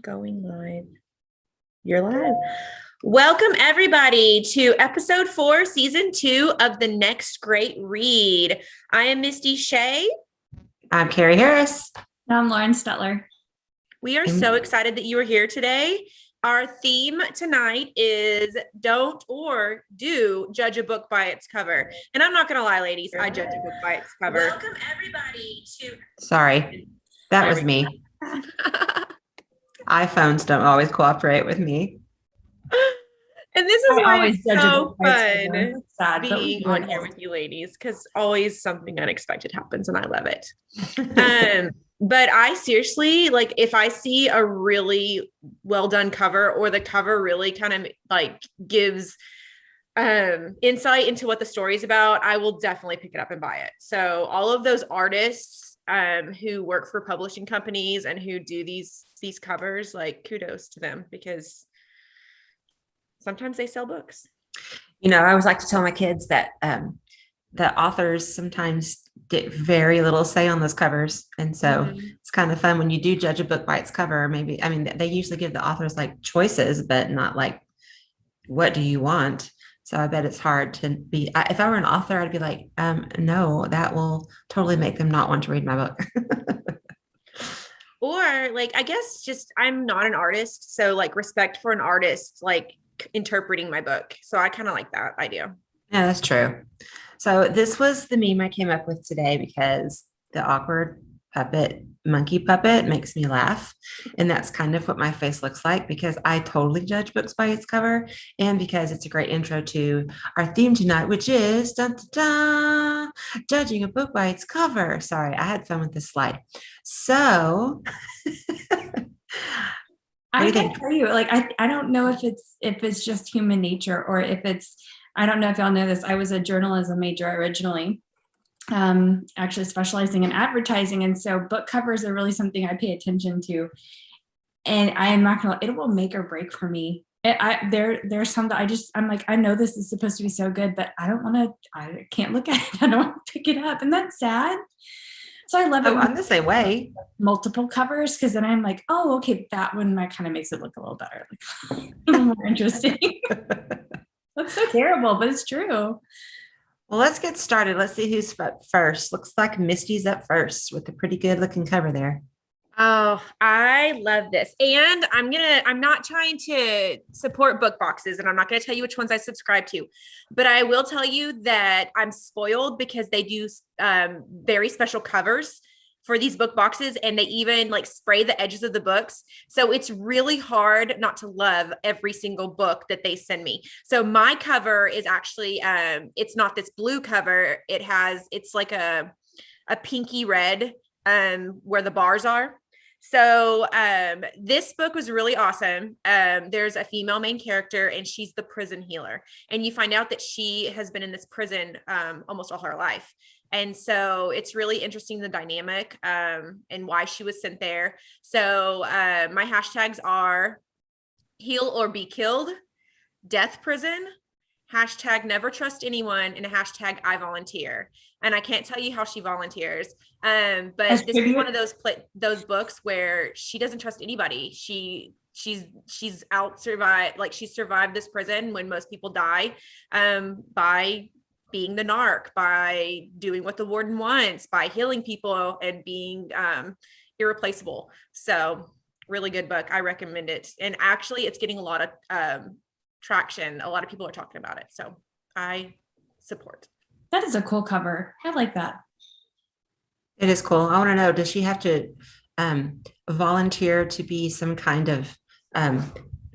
Going live. You're live. Welcome, everybody, to episode 4, season 2 of The Next Great Read. I am Misty Shea. I'm Kerri Harris. I'm Stutler. We are so excited that you are here today. Our theme tonight is don't or do judge a book by its cover. And I'm not going to lie, ladies, I judge a book by its cover. Welcome, everybody, to... Sorry, that was me. iPhones don't always cooperate with me. And this is why it's so fun being on here with you ladies, because always something unexpected happens and I love it. But I seriously, like, if I see a really well done cover or the cover really kind of like gives insight into what the story is about, I will definitely pick it up and buy it. So all of those artists who work for publishing companies and who do these covers, like, kudos to them, because sometimes they sell books. You know, I always like to tell my kids that the authors sometimes get very little say on those covers. And so it's kind of fun when you do judge a book by its cover. Maybe, I mean, they usually give the authors like choices, but not like, what do you want? So I bet it's hard to be, if I were an author, I'd be like, no, that will totally make them not want to read my book. Or like, I guess just, I'm not an artist. So like respect for an artist, like interpreting my book. So I kind of like that idea. Yeah, that's true. So this was the meme I came up with today because the awkward monkey puppet makes me laugh. And that's kind of what my face looks like, because I totally judge books by its cover, and because it's a great intro to our theme tonight, which is dun, dun, dun, judging a book by its cover. Sorry, I had fun with this slide. So I can tell you, like, I don't know if it's just human nature, or if it's, I don't know if y'all know this. I was a journalism major originally, actually specializing in advertising. And so book covers are really something I pay attention to. And I am not gonna, it will make or break for me. There's some that I'm like, I know this is supposed to be so good, but I can't look at it. I don't want to pick it up. And that's sad. So I love it. I'm the same way. Multiple covers, because then I'm like, oh, okay, that one kind of makes it look a little better, like a little more interesting. That's so terrible, but it's true. Well, let's get started. Let's see who's first. Looks like Misty's up first with a pretty good looking cover there. Oh, I love this. And I'm not trying to support book boxes, and I'm not going to tell you which ones I subscribe to, but I will tell you that I'm spoiled because they do very special covers for these book boxes, and they even like spray the edges of the books. So it's really hard not to love every single book that they send me. So my cover is actually, it's not this blue cover. It's like a pinky red where the bars are. So this book was really awesome. There's a female main character, and she's the prison healer. And you find out that she has been in this prison almost all her life. And so it's really interesting, the dynamic and why she was sent there. So my hashtags are heal or be killed, death prison, hashtag never trust anyone, and a hashtag I volunteer. And I can't tell you how she volunteers. But this is one of those books where she doesn't trust anybody. She's survived this prison when most people die by being the narc, by doing what the warden wants, by healing people and being irreplaceable. So really good book. I recommend it. And actually it's getting a lot of traction. A lot of people are talking about it. So I support. That is a cool cover. I like that. It is cool. I want to know, does she have to volunteer to be some kind of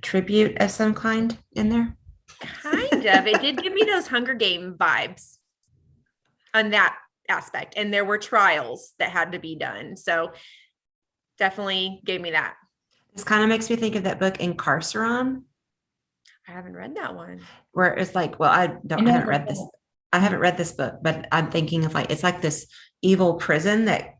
tribute of some kind in there? Kind of. It did give me those Hunger Game vibes on that aspect. And there were trials that had to be done. So definitely gave me that. This kind of makes me think of that book Incarceron. I haven't read that one. Where it's like, well, I haven't read this. I haven't read this book, but I'm thinking of like, it's like this evil prison that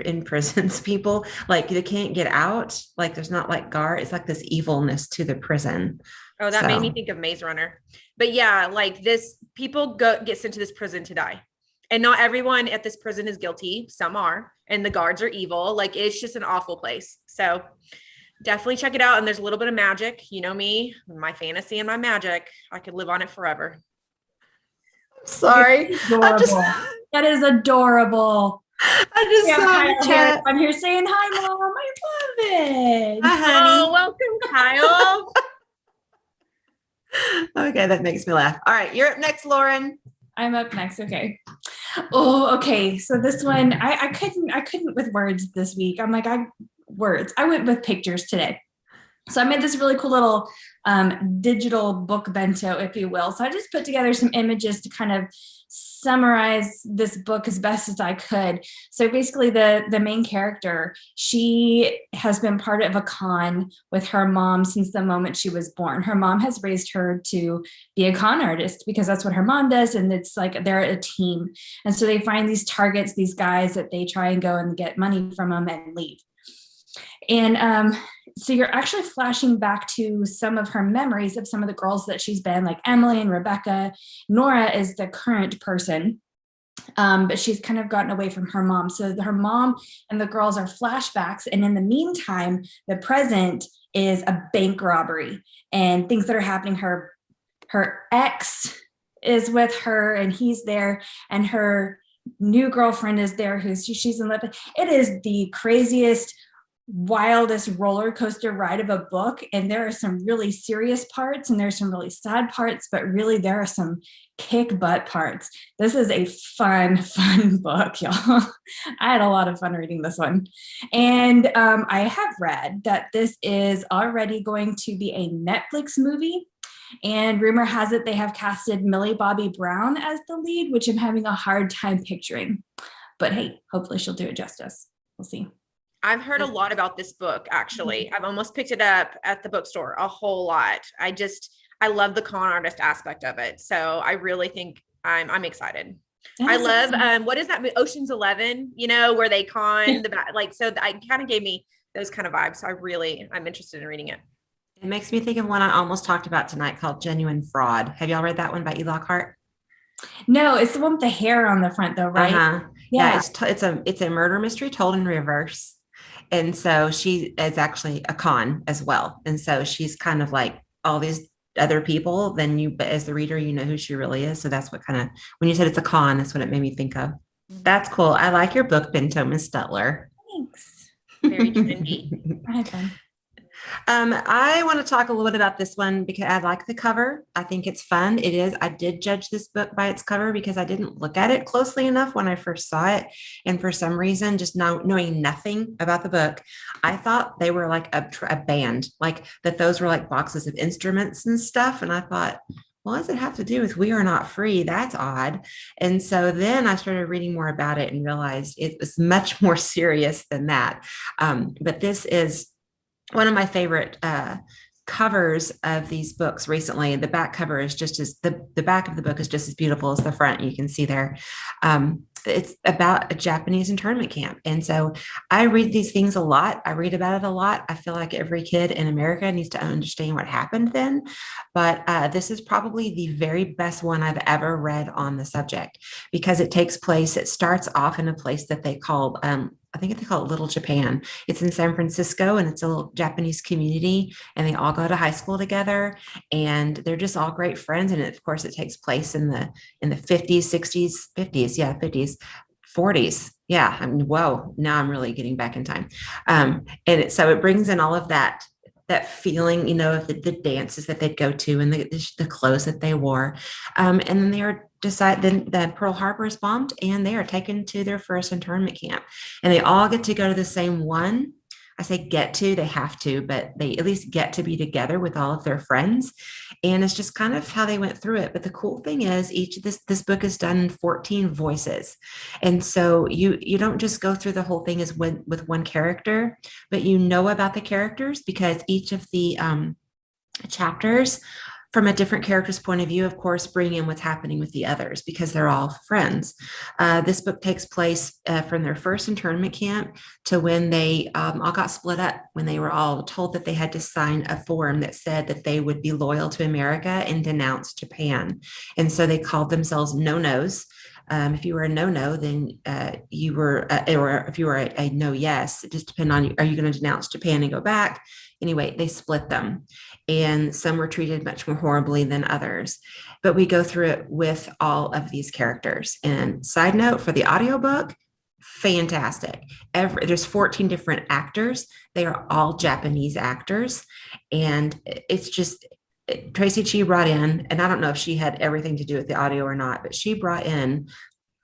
imprisons people. Like they can't get out. Like there's not like guard. It's like this evilness to the prison. Oh, that made me think of Maze Runner. But yeah, like this, people get sent to this prison to die. And not everyone at this prison is guilty. Some are. And the guards are evil. Like it's just an awful place. So Definitely check it out. And there's a little bit of magic. You know me, my fantasy and my magic. I could live on it forever. Sorry. Adorable. That is adorable. I just Yeah, saw in the Kyle chat. Harris. I'm here saying hi, Mom. I love it. Hi, honey. Oh, welcome, Kyle. Okay, that makes me laugh. All right, you're up next, Lauren. I'm up next. Okay. Oh, okay. So this one, I couldn't with words this week. I'm like, words. I went with pictures today. So I made this really cool little digital book bento, if you will. So I just put together some images to kind of summarize this book as best as I could. So basically the main character, she has been part of a con with her mom since the moment she was born. Her mom has raised her to be a con artist because that's what her mom does. And it's like they're a team. And so they find these targets, these guys that they try and go and get money from them and leave. And so you're actually flashing back to some of her memories of some of the girls that she's been, like Emily and Rebecca. Nora is the current person, but she's kind of gotten away from her mom. So her mom and the girls are flashbacks. And in the meantime, the present is a bank robbery and things that are happening. Her ex is with her and he's there, and her new girlfriend is there she's in love with. It is the craziest, wildest roller coaster ride of a book, and there are some really serious parts and there's some really sad parts, but really there are some kick butt parts. This is a fun book, y'all. I had a lot of fun reading this one, and I have read that this is already going to be a Netflix movie, and rumor has it they have casted Millie Bobby Brown as the lead, which I'm having a hard time picturing, but hey, hopefully she'll do it justice. We'll see. I've heard a lot about this book, actually. I've almost picked it up at the bookstore a whole lot. I love the con artist aspect of it. So I really think I'm excited. I love, what is that? Ocean's 11, where they con so I kind of gave me those kind of vibes. So I'm interested in reading it. It makes me think of one I almost talked about tonight called Genuine Fraud. Have y'all read that one by E. Lockhart? No, it's the one with the hair on the front though, right? Uh-huh. Yeah, it's a murder mystery told in reverse. And so she is actually a con as well. And so she's kind of like all these other people, but as the reader, you know who she really is. So that's what kind of, when you said it's a con, that's what it made me think of. That's cool. I like your book, Bento, Miss Stutler. Thanks. Very trendy. I had fun. I want to talk a little bit about this one because I like the cover. I think it's fun. It is. I did judge this book by its cover because I didn't look at it closely enough when I first saw it. And for some reason, just knowing nothing about the book, I thought they were like a band, like that those were like boxes of instruments and stuff. And I thought, well, what does it have to do with We Are Not Free? That's odd. And so then I started reading more about it and realized it was much more serious than that. But this is one of my favorite covers of these books recently. The back cover is just as the back of the book is just as beautiful as the front. You can see there. It's about a Japanese internment camp. And so I read these things a lot. I read about it a lot. I feel like every kid in America needs to understand what happened then. But this is probably the very best one I've ever read on the subject because it starts off in a place that they call, I think they call it Little Japan. It's in San Francisco and it's a little Japanese community and they all go to high school together and they're just all great friends. And of course it takes place in the 50s, 60s, 50s. Yeah, 50s, 40s. Yeah. I mean, whoa, now I'm really getting back in time. So it brings in all of that feeling, of the dances that they'd go to and the clothes that they wore. And then then that Pearl Harbor is bombed and they are taken to their first internment camp and they all get to go to the same one. I say get to, they have to, but they at least get to be together with all of their friends. And it's just kind of how they went through it. But the cool thing is this book is done in 14 voices. And so you don't just go through the whole thing with one character, but you know about the characters because each of the chapters from a different character's point of view, of course, bring in what's happening with the others because they're all friends. This book takes place from their first internment camp to when they all got split up, when they were all told that they had to sign a form that said that they would be loyal to America and denounce Japan. And so they called themselves no-nos. If you were a no-no, then you were, or if you were a no yes, it just depend on, are you going to denounce Japan and go back? Anyway, they split them, and some were treated much more horribly than others. But we go through it with all of these characters. And side note for the audiobook, fantastic. There's 14 different actors. They are all Japanese actors, and it's just Tracy Chi brought in, and I don't know if she had everything to do with the audio or not, but she brought in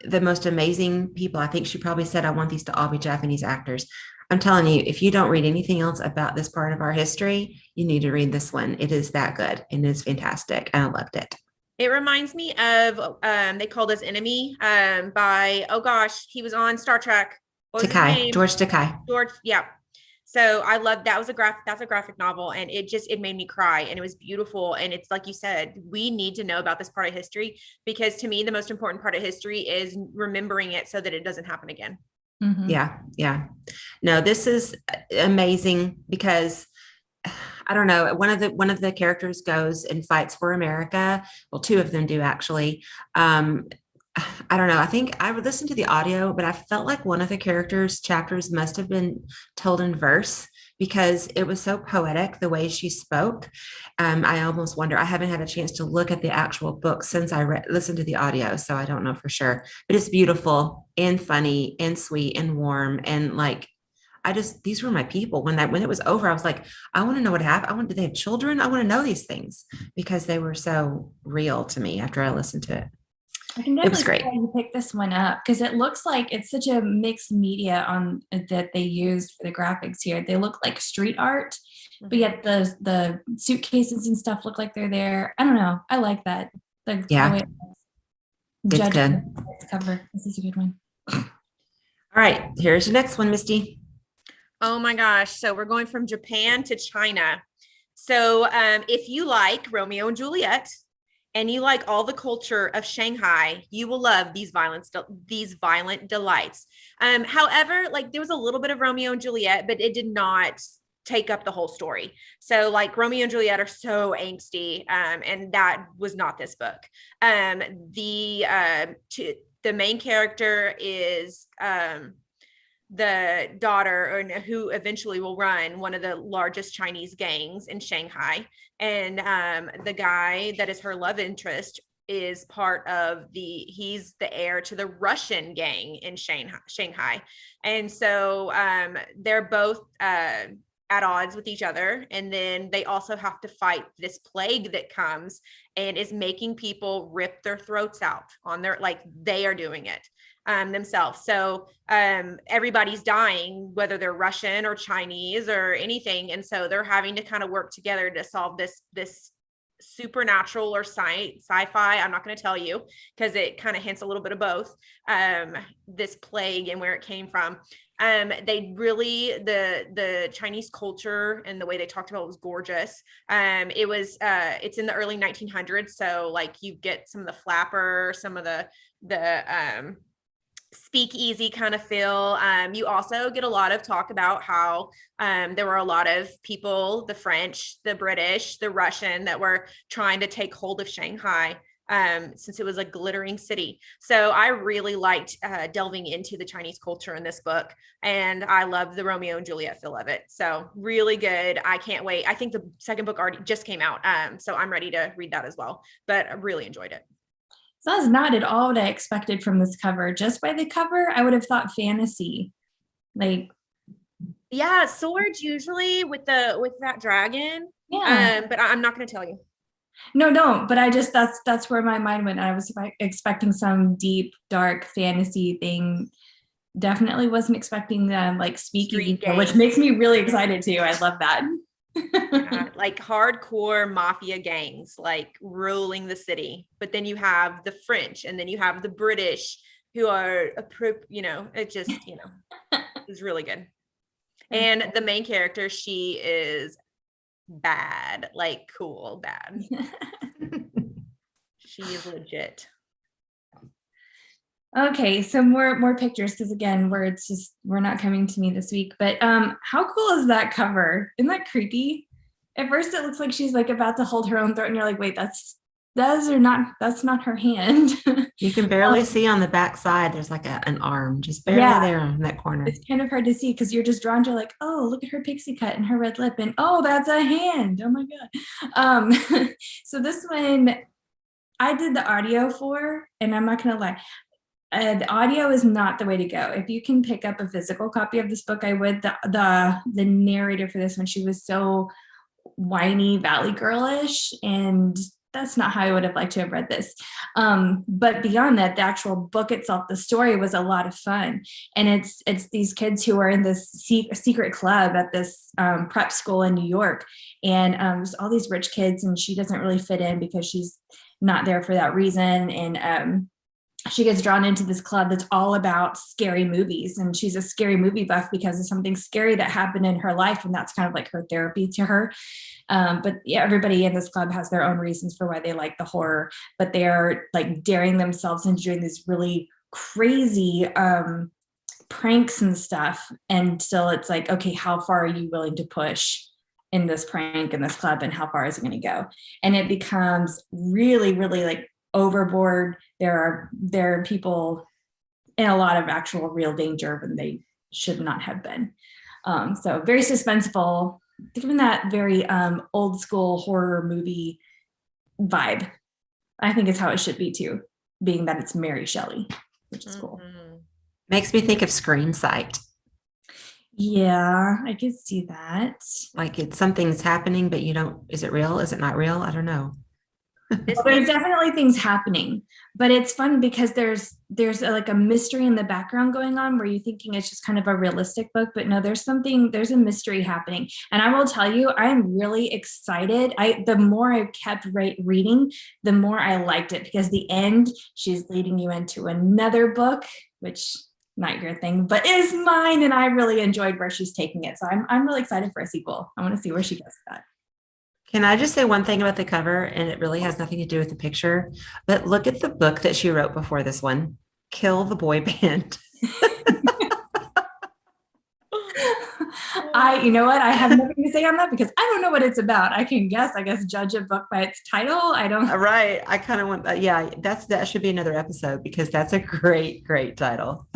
the most amazing people. I think she probably said, I want these to all be Japanese actors. I'm telling you, if you don't read anything else about this part of our history, you need to read this one. It is that good and it is fantastic. And I loved it. It reminds me of They Called Us Enemy by, oh gosh, he was on Star Trek. What was his Takai, name? George Takai. George, yeah. So I love that. That's a graphic novel, and it made me cry, and it was beautiful. And it's like you said, we need to know about this part of history, because to me, the most important part of history is remembering it so that it doesn't happen again. Mhm. Yeah, yeah. No, this is amazing because I don't know. One of the characters goes and fights for America. Well, two of them do actually. I don't know. I think I would listen to the audio, but I felt like one of the characters' chapters must have been told in verse because it was so poetic the way she spoke. I almost wonder. I haven't had a chance to look at the actual book since I listened to the audio, so I don't know for sure. But it's beautiful and funny and sweet and warm and like these were my people. When it was over, I was like, I want to know what happened. Did they have children? I want to know these things because they were so real to me after I listened to it. I can It was definitely great. see why you pick this one up because it looks like it's such a mixed media on that they used for the graphics here. They look like street art, but yet the suitcases and stuff look like they're there. I don't know. I like that. The way It's judge good. cover. This is a good one. All right, here's your next one, Misty. Oh my gosh. So we're going from Japan to China. So if you like Romeo and Juliet and you like all the culture of Shanghai, you will love these violent delights. However, like there was a little bit of Romeo and Juliet, but it did not take up the whole story. So like Romeo and Juliet are so angsty, and that was not this book. The main character is the daughter who eventually will run one of the largest Chinese gangs in Shanghai. And the guy that is her love interest is he's the heir to the Russian gang in Shanghai. And so they're both at odds with each other. And then they also have to fight this plague that comes and is making people rip their throats out they are doing it themselves. So everybody's dying, whether they're Russian or Chinese or anything. And so they're having to kind of work together to solve this supernatural or sci-fi. I'm not going to tell you because it kind of hints a little bit of both. This plague and where it came from. They really, the Chinese culture and the way they talked about it was gorgeous. It's in the early 1900s. So like you get some of the flapper, some of the speakeasy kind of feel. You also get a lot of talk about how there were a lot of people, the French, the British, the Russian, that were trying to take hold of Shanghai since it was a glittering city. So I really liked delving into the Chinese culture in this book, and I love the Romeo and Juliet feel of it. So really good. I can't wait. I think the second book already just came out, so I'm ready to read that as well, but I really enjoyed it. So that's not at all what I expected from this cover. Just by the cover, I would have thought fantasy. Yeah, swords usually with that dragon. Yeah. But I'm not going to tell you. No, don't. But that's where my mind went. I was expecting some deep, dark fantasy thing. Definitely wasn't expecting them speaking, which makes me really excited too. I love that. Like hardcore mafia gangs like ruling the city, but then you have the French and then you have the British who are it just is really good. And the main character, she is bad, like cool bad. She is legit. Okay, so more pictures because again, we're not coming to me this week. But how cool is that cover? Isn't that creepy? At first, it looks like she's like about to hold her own throat, and you're like, wait, that's that's not her hand. You can barely see on the back side. There's like an arm, just barely Yeah, there in that corner. it's kind of hard to see because you're just drawn to like, oh, look at her pixie cut and her red lip, and oh, that's a hand. Oh my God. So this one I did the audio for, and I'm not gonna lie, the audio is not the way to go. If you can pick up a physical copy of this book, I would. The narrator for this one, she was so whiny Valley girlish, and that's not how I would have liked to have read this. But beyond that, the actual book itself, the story was a lot of fun, and it's these kids who are in this secret club at this prep school in New York, and all these rich kids, and she doesn't really fit in because she's not there for that reason, and she gets drawn into this club that's all about scary movies, and she's a scary movie buff because of something scary that happened in her life, and that's kind of like her therapy to her. But yeah, everybody in this club has their own reasons for why they like the horror, but they're like daring themselves into doing these really crazy pranks and stuff, and still it's like, okay, how far are you willing to push in this prank in this club, and how far is it going to go? And it becomes really, really like overboard. There are people in a lot of actual real danger when they should not have been. So very suspenseful, given that very old school horror movie vibe. I think it's how it should be too, being that it's Mary Shelley, which is cool. Makes me think of Screen Sight. Yeah, I could see that. Like it's something's happening, but you don't, is it real? Is it not real? I don't know. Well, there's definitely things happening, but it's fun because there's like a mystery in the background going on where you're thinking it's just kind of a realistic book, but no, there's a mystery happening. And I will tell you, I'm really excited. The more I kept reading, the more I liked it, because the end, she's leading you into another book, which not your thing, but is mine. And I really enjoyed where she's taking it. So I'm really excited for a sequel. I want to see where she goes with that. Can I just say one thing about the cover? And it really has nothing to do with the picture, but look at the book that she wrote before this one, Kill the Boy Band. You know what? I have nothing to say on that because I don't know what it's about. I can guess, judge a book by its title. I don't. Right. I kind of want that. Yeah, that should be another episode because that's a great, great title.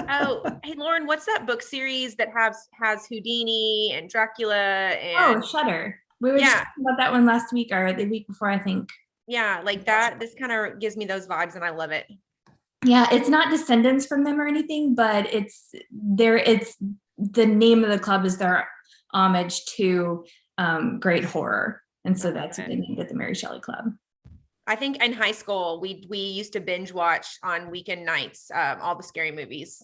Oh, hey Lauren, what's that book series that has Houdini and Dracula and Shudder. We were just talking about that one last week or the week before, I think. Yeah, like that. This kind of gives me those vibes and I love it. Yeah, it's not descendants from them or anything, but it's the name of the club is their homage to great horror. And so that's what they named it, the Mary Shelley Club. I think in high school, we used to binge watch on weekend nights all the scary movies.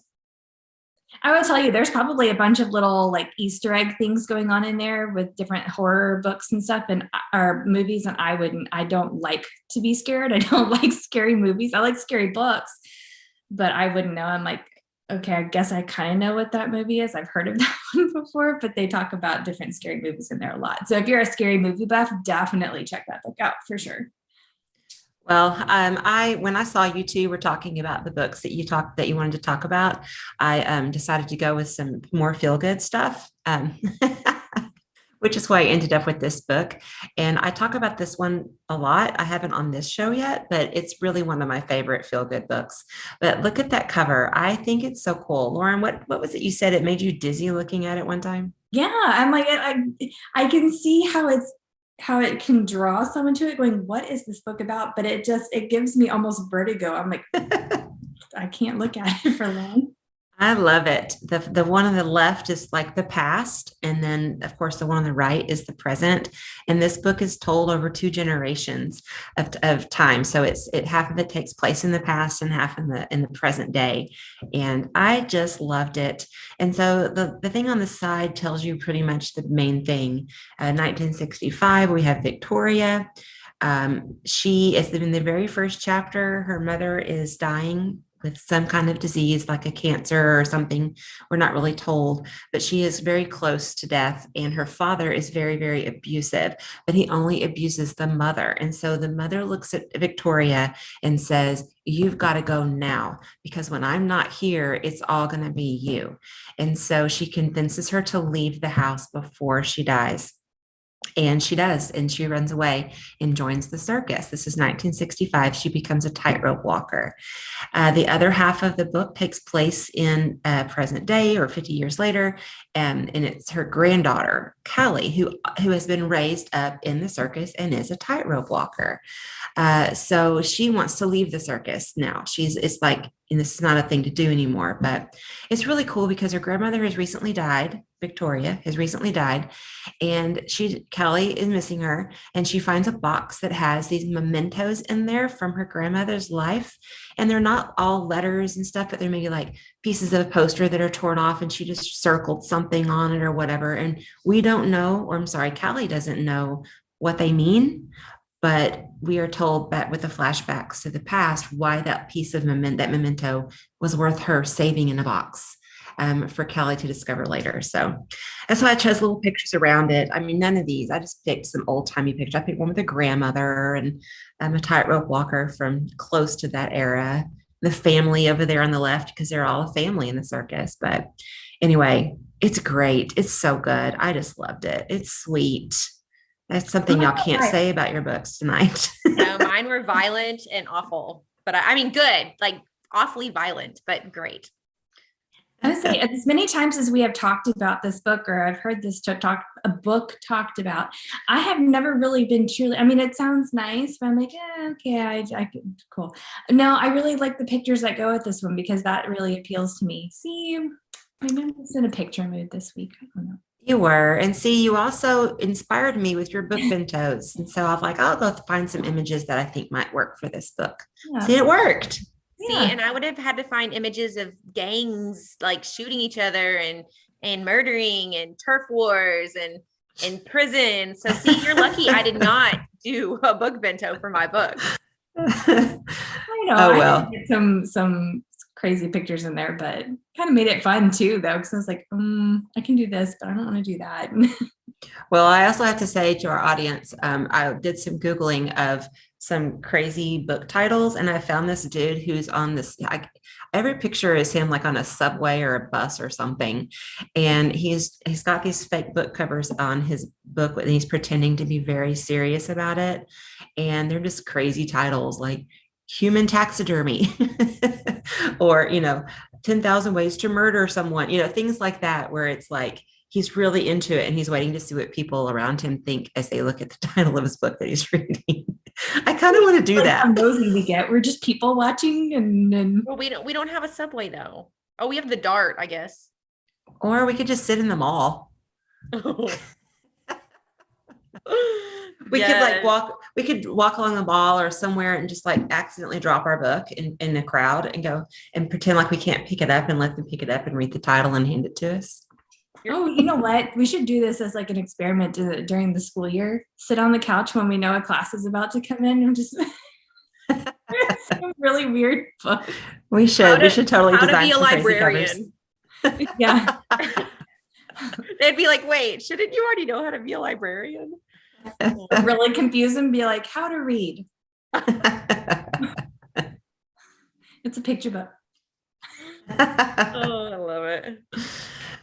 I would tell you, there's probably a bunch of little like Easter egg things going on in there with different horror books and stuff or movies. And I don't like to be scared. I don't like scary movies. I like scary books, but I wouldn't know. I'm like, okay, I guess I kind of know what that movie is. I've heard of that one before, but they talk about different scary movies in there a lot. So if you're a scary movie buff, definitely check that book out for sure. Well, when I saw you two were talking about the books that you wanted to talk about, I decided to go with some more feel good stuff, which is why I ended up with this book. And I talk about this one a lot. I haven't on this show yet, but it's really one of my favorite feel good books. But look at that cover. I think it's so cool. Lauren, what was it you said? It made you dizzy looking at it one time? Yeah, I'm like, I can see how it can draw someone to it going, what is this book about? But it gives me almost vertigo. I'm like, I can't look at it for long. I love it. The one on the left is like the past. And then of course the one on the right is the present. And this book is told over 2 generations of time. So half of it takes place in the past and half in the present day. And I just loved it. And so the thing on the side tells you pretty much the main thing. 1965, we have Victoria. She is in the very first chapter. Her mother is dying with some kind of disease like a cancer or something. We're not really told, but she is very close to death. And her father is very, very abusive, but he only abuses the mother. And so the mother looks at Victoria and says, you've got to go now, because when I'm not here, it's all going to be you. And so she convinces her to leave the house before she dies. And she does, and she runs away and joins the circus. This is 1965. She becomes a tightrope walker. The other half of the book takes place in present day or 50 years later, and it's her granddaughter, Kelly, who has been raised up in the circus and is a tightrope walker. So she wants to leave the circus now. It's like, and this is not a thing to do anymore, but it's really cool because her grandmother has recently died. Victoria has recently died, and Kelly is missing her, and she finds a box that has these mementos in there from her grandmother's life. And they're not all letters and stuff, but they're maybe like pieces of a poster that are torn off, and she just circled something on it or whatever. And we don't know, or I'm sorry, Kelly doesn't know what they mean, but we are told that with the flashbacks to the past why that piece of that memento was worth her saving in a box, for Kelly to discover later. So that's why I chose little pictures around it. I mean, none of these. I just picked some old timey pictures. I picked one with a grandmother and a tightrope walker from close to that era. The family over there on the left, because they're all a family in the circus. But anyway, it's great. It's so good. I just loved it. It's sweet. That's something y'all can't say about your books tonight. No, mine were violent and awful, but I mean, good, like awfully violent, but great. I would say as many times as we have talked about this book, or I've heard this a book talked about, I have never really been truly, I mean, it sounds nice, but I'm like, okay, I cool. No, I really like the pictures that go with this one because that really appeals to me. See, maybe I'm just in a picture mood this week. I don't know. You were. And see, you also inspired me with your book bentos. And so I'm like, I'll go find some images that I think might work for this book. Yeah. See, it worked. See, and I would have had to find images of gangs like shooting each other and murdering and turf wars and prison. So see, you're lucky I did not do a book bento for my book. I know. Oh, well. I did get some crazy pictures in there, but kind of made it fun too, though, because I was like, I can do this, but I don't want to do that. Well, I also have to say to our audience, I did some Googling of some crazy book titles, and I found this dude who's on this. Every picture is him like on a subway or a bus or something, and he's got these fake book covers on his book, and he's pretending to be very serious about it, and they're just crazy titles like Human Taxidermy, or 10,000 Ways to Murder Someone, things like that, where it's like he's really into it and he's waiting to see what people around him think as they look at the title of his book that he's reading. I kind of want to do that. Nosy we get. We're just people watching, and well, we don't have a subway though. Oh, we have the Dart, I guess. Or we could just sit in the mall. We could walk along the mall or somewhere and just like accidentally drop our book in the crowd and go and pretend like we can't pick it up and let them pick it up and read the title and hand it to us. Oh, you know what? We should do this as like an experiment during the school year. Sit on the couch when we know a class is about to come in and just some really weird book. We should totally how design to be a some librarian. Yeah. They'd be like, wait, shouldn't you already know how to be a librarian? Really confuse them, be like, how to read. It's a picture book. Oh, I love it.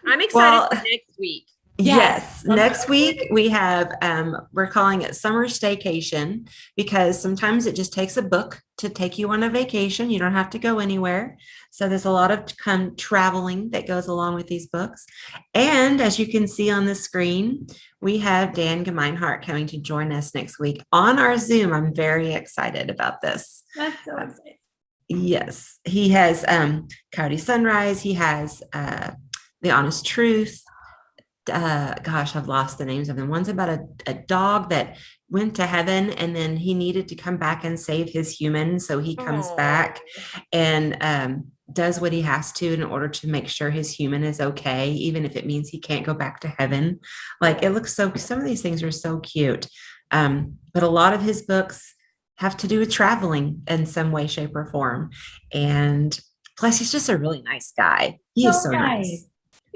I'm excited for next week. Yes. Next week we have, we're calling it Summer Staycation, because sometimes it just takes a book to take you on a vacation. You don't have to go anywhere. So there's a lot of traveling that goes along with these books. And as you can see on the screen, we have Dan Gemeinhart coming to join us next week on our Zoom. I'm very excited about this. That's so exciting. Yes. He has Coyote Sunrise. He has The Honest Truth. Gosh, I've lost the names of them. One's about a dog that went to heaven and then he needed to come back and save his human. So he comes back and does what he has to in order to make sure his human is okay, even if it means he can't go back to heaven. Like, it looks some of these things are so cute. But a lot of his books have to do with traveling in some way, shape, or form. And plus, he's just a really nice guy. He is so nice.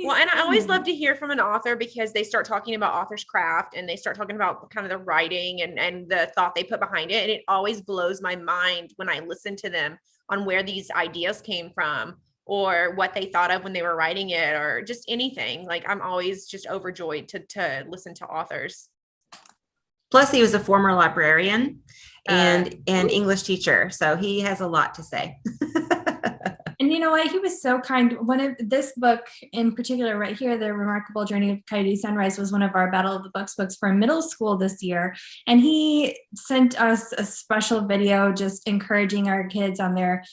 Well, and I always love to hear from an author because they start talking about author's craft and they start talking about kind of the writing and the thought they put behind it. And it always blows my mind when I listen to them on where these ideas came from or what they thought of when they were writing it or just anything. Like, I'm always just overjoyed to listen to authors. Plus, he was a former librarian and an Ooh. English teacher, so he has a lot to say. And you know what? He was so kind. One of this book in particular, right here, The Remarkable Journey of Coyote Sunrise, was one of our Battle of the Books books for middle school this year. And he sent us a special video just encouraging our kids on their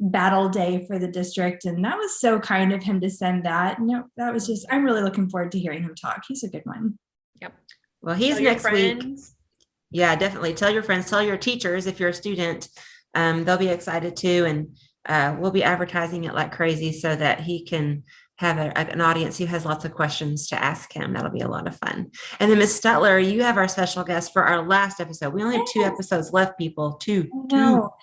battle day for the district. And that was so kind of him to send that. No, that was just, I'm really looking forward to hearing him talk. He's a good one. Yep. Well, he's next week. Yeah, definitely. Tell your friends, tell your teachers if you're a student. They'll be excited too. And we'll be advertising it like crazy so that he can have an audience who has lots of questions to ask him. That'll be a lot of fun. And then Miss Stutler, you have our special guest for our last episode. We only have 2 episodes left, people. Two. All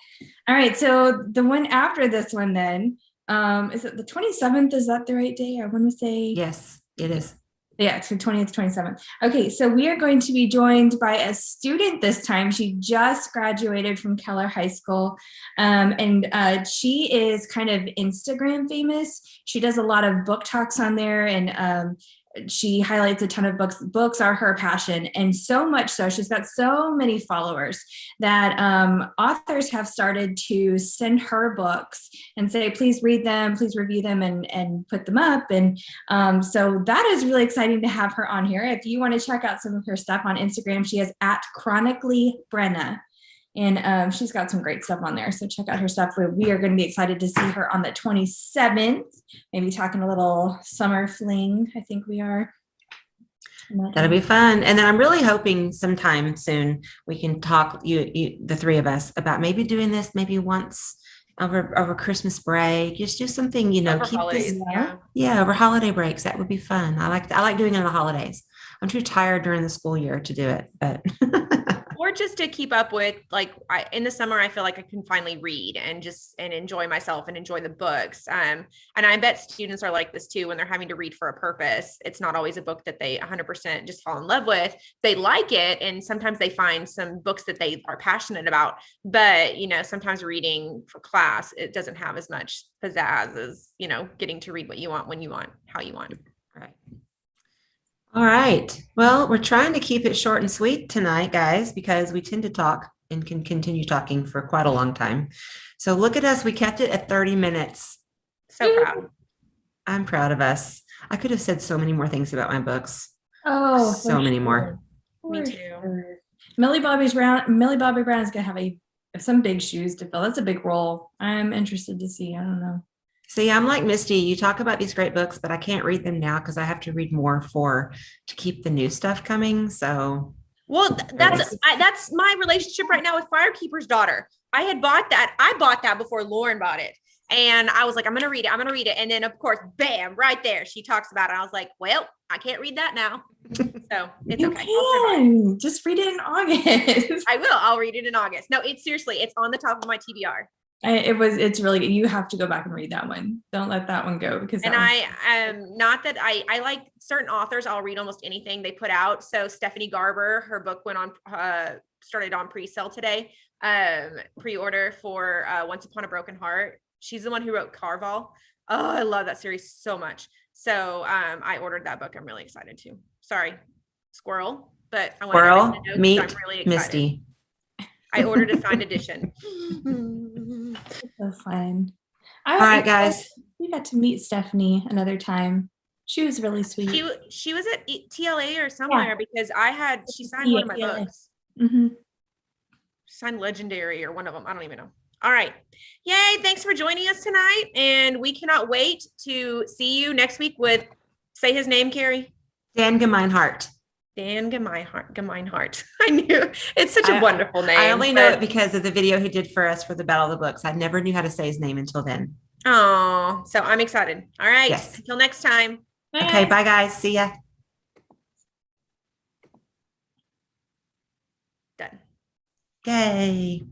right. So the one after this one then, is it the 27th? Is that the right day? I want to say. Yes, it is. Yeah, it's the 20th, 27th. Okay, so we are going to be joined by a student this time. She just graduated from Keller High School, and she is kind of Instagram famous. She does a lot of book talks on there, and she highlights a ton of books. Books are her passion, and so much so she's got so many followers that authors have started to send her books and say, please read them, please review them, and put them up. And so that is really exciting to have her on here. If you want to check out some of her stuff on Instagram, she is at Chronically Brenna. And she's got some great stuff on there. So check out her stuff. We are going to be excited to see her on the 27th, maybe talking a little summer fling. I think we are. That'll be fun. And then I'm really hoping sometime soon we can talk, you the 3 of us, about maybe doing this maybe once over Christmas break. Just do something, Over keep holidays, this. Yeah, over holiday breaks. That would be fun. I like doing it on the holidays. I'm too tired during the school year to do it, but or just to keep up with, like, in the summer, I feel like I can finally read and enjoy myself and enjoy the books. And I bet students are like this too, when they're having to read for a purpose. It's not always a book that they 100% just fall in love with. They like it. And sometimes they find some books that they are passionate about, but sometimes reading for class, it doesn't have as much pizzazz as, getting to read what you want, when you want, how you want. Right. All right. Well, we're trying to keep it short and sweet tonight, guys, because we tend to talk and can continue talking for quite a long time. So look at us. We kept it at 30 minutes. So proud. I'm proud of us. I could have said so many more things about my books. Oh, so many more. Me too. Millie Bobby Brown is going to have some big shoes to fill. That's a big role. I'm interested to see. I don't know. See, I'm like Misty. You talk about these great books, but I can't read them now because I have to read more to keep the new stuff coming. So, well, that's my relationship right now with Firekeeper's Daughter. I bought that before Lauren bought it, and I was like, I'm gonna read it, and then of course, bam, right there, she talks about it. I was like, well, I can't read that now, so it's okay. You can just read it in August. I will. I'll read it in August. No, it's on the top of my TBR. It's really good. You have to go back and read that one. Don't let that one go, because not that I like certain authors. I'll read almost anything they put out. So Stephanie Garber, her book started on pre-sale today, pre-order for Once Upon a Broken Heart. She's the one who wrote Carval. Oh, I love that series so much. So I ordered that book. I'm really excited too. Sorry, squirrel, but I want to know, meet I'm really excited. Misty. I ordered a signed edition. So fun. All right, guys. We got to meet Stephanie another time. She was really sweet. She was at TLA or somewhere, because she signed one of my books. Mm-hmm. She signed Legendary or one of them. I don't even know. All right. Yay. Thanks for joining us tonight. And we cannot wait to see you next week with, say his name, Kerri. Dan Gemeinhart. Dan Gemeinhart. I knew it's such a wonderful name. I only know it because of the video he did for us for the Battle of the Books. I never knew how to say his name until then. Oh, so I'm excited. All right. Yes. Until next time. Bye. Okay. Bye, guys. See ya. Done. Yay.